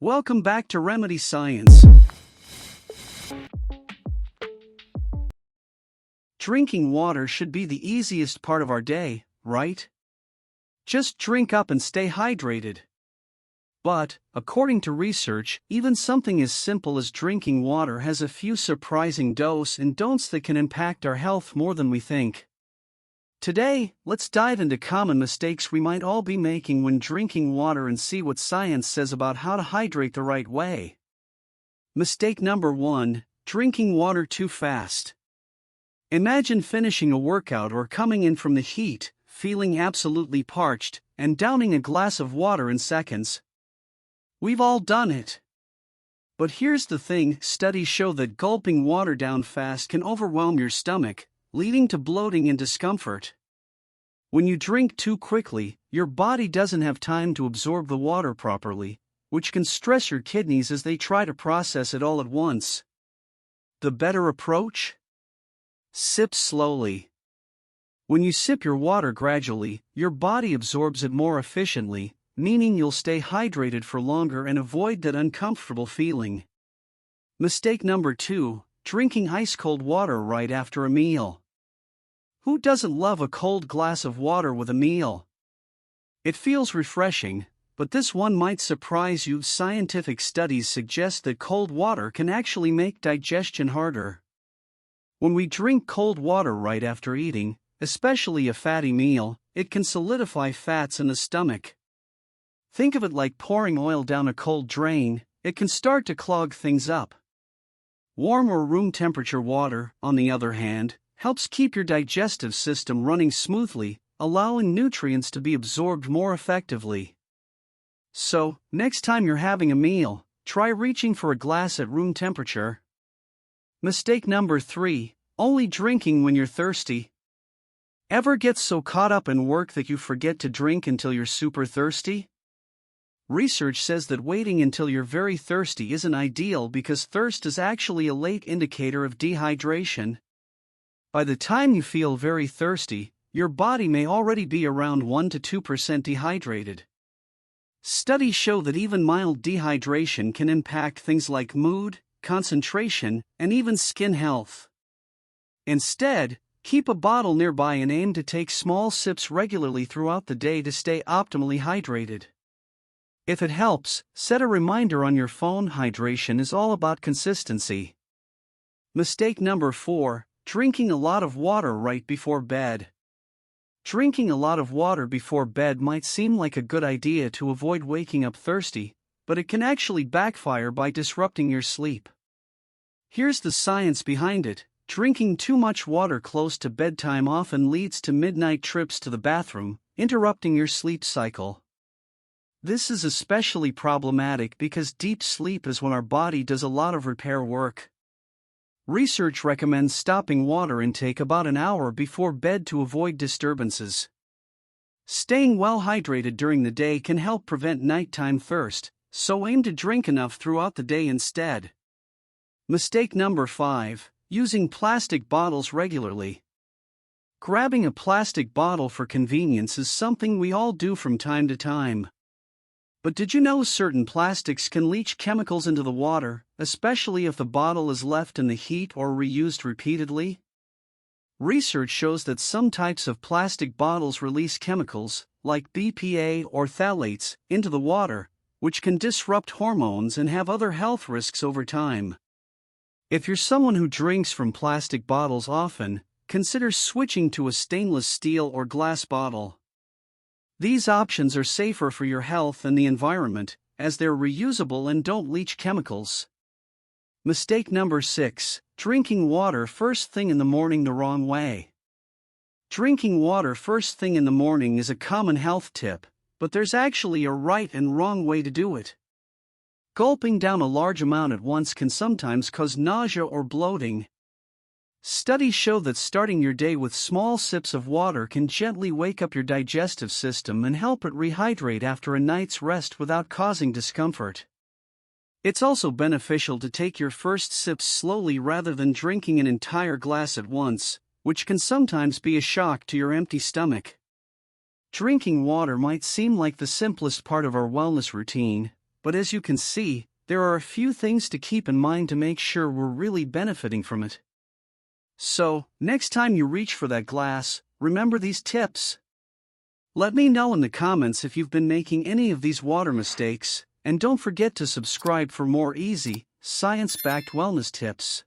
Welcome back to Remedy Science. Drinking water should be the easiest part of our day, right? Just drink up and stay hydrated. But, according to research, even something as simple as drinking water has a few surprising do's and don'ts that can impact our health more than we think. Today, let's dive into common mistakes we might all be making when drinking water and see what science says about how to hydrate the right way. Mistake number 1: drinking water too fast. Imagine finishing a workout or coming in from the heat, feeling absolutely parched, and downing a glass of water in seconds. We've all done it. But here's the thing: studies show that gulping water down fast can overwhelm your stomach, leading to bloating and discomfort. When you drink too quickly, your body doesn't have time to absorb the water properly, which can stress your kidneys as they try to process it all at once. The better approach? Sip slowly. When you sip your water gradually, your body absorbs it more efficiently, meaning you'll stay hydrated for longer and avoid that uncomfortable feeling. Mistake number 2: drinking ice-cold water right after a meal. Who doesn't love a cold glass of water with a meal? It feels refreshing, but this one might surprise you. Scientific studies suggest that cold water can actually make digestion harder. When we drink cold water right after eating, especially a fatty meal, it can solidify fats in the stomach. Think of it like pouring oil down a cold drain; it can start to clog things up. Warm or room temperature water, on the other hand, helps keep your digestive system running smoothly, allowing nutrients to be absorbed more effectively. So, next time you're having a meal, try reaching for a glass at room temperature. Mistake number 3: only drinking when you're thirsty. Ever get so caught up in work that you forget to drink until you're super thirsty? Research says that waiting until you're very thirsty isn't ideal because thirst is actually a late indicator of dehydration. By the time you feel very thirsty, your body may already be around 1 to 2% dehydrated. Studies show that even mild dehydration can impact things like mood, concentration, and even skin health. Instead, keep a bottle nearby and aim to take small sips regularly throughout the day to stay optimally hydrated. If it helps, set a reminder on your phone. Hydration is all about consistency. Mistake number 4: drinking a lot of water right before bed. Drinking a lot of water before bed might seem like a good idea to avoid waking up thirsty, but it can actually backfire by disrupting your sleep. Here's the science behind it: drinking too much water close to bedtime often leads to midnight trips to the bathroom, interrupting your sleep cycle. This is especially problematic because deep sleep is when our body does a lot of repair work. Research recommends stopping water intake about an hour before bed to avoid disturbances. Staying well hydrated during the day can help prevent nighttime thirst, so aim to drink enough throughout the day instead. Mistake number 5: using plastic bottles regularly. Grabbing a plastic bottle for convenience is something we all do from time to time. But did you know certain plastics can leach chemicals into the water, especially if the bottle is left in the heat or reused repeatedly? Research shows that some types of plastic bottles release chemicals, like BPA or phthalates, into the water, which can disrupt hormones and have other health risks over time. If you're someone who drinks from plastic bottles often, consider switching to a stainless steel or glass bottle. These options are safer for your health and the environment, as they're reusable and don't leach chemicals. Mistake number 6: drinking water first thing in the morning the wrong way. Drinking water first thing in the morning is a common health tip, but there's actually a right and wrong way to do it. Gulping down a large amount at once can sometimes cause nausea or bloating. Studies show that starting your day with small sips of water can gently wake up your digestive system and help it rehydrate after a night's rest without causing discomfort. It's also beneficial to take your first sips slowly rather than drinking an entire glass at once, which can sometimes be a shock to your empty stomach. Drinking water might seem like the simplest part of our wellness routine, but as you can see, there are a few things to keep in mind to make sure we're really benefiting from it. So, next time you reach for that glass, remember these tips. Let me know in the comments if you've been making any of these water mistakes, and don't forget to subscribe for more easy, science-backed wellness tips.